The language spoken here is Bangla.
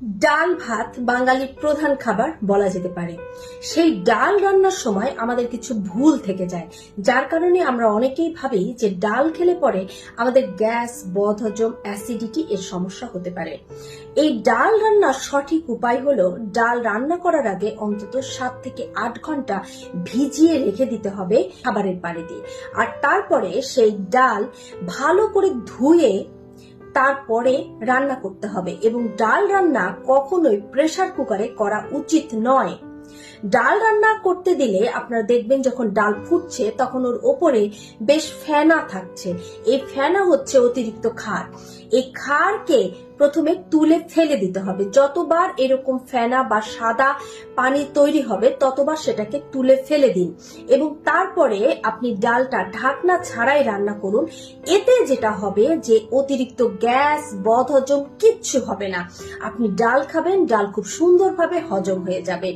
ডাল ভাত বাঙালির প্রধান খাবার বলা যেতে পারে। সেই ডাল রান্নার সময় আমাদের কিছু ভুল থেকে যায়, যার কারণে আমরা অনেকেই ভাবি যে ডাল খেলে পরে আমাদের গ্যাস, বদহজম, অ্যাসিডিটি এর সমস্যা হতে পারে। এই ডাল রান্নার সঠিক উপায় হলো ডাল রান্না করার আগে অন্তত 7 থেকে 8 ঘন্টা ভিজিয়ে রেখে দিতে হবে খাবারের পানি দিয়ে। আর তারপরে সেই ডাল ভালো করে ধুয়ে তারপরে রান্না করতে হবে এবং ডাল রান্না কখনোই প্রেসার কুকারে করা উচিত নয়। ডাল রান্না করতে দিলে আপনারা দেখবেন যখন ডাল ফুটছে তখন ওর ওপরে বেশ ফেনা থাকছে। এই ফেনা হচ্ছে অতিরিক্ত ক্ষার। এই ক্ষারকে প্রথমে তুলে ফেলে দিতে হবে। যতবার এরকম ফেনা বা সাদা পানি তৈরি হবে ততবার সেটাকে তুলে ফেলে দিন এবং তারপরে আপনি ডালটা ঢাকনা ছাড়াই রান্না করুন। এতে যেটা হবে যে অতিরিক্ত গ্যাস, বদহজম কিচ্ছু হবে না। আপনি ডাল খাবেন, ডাল খুব সুন্দরভাবে হজম হয়ে যাবে।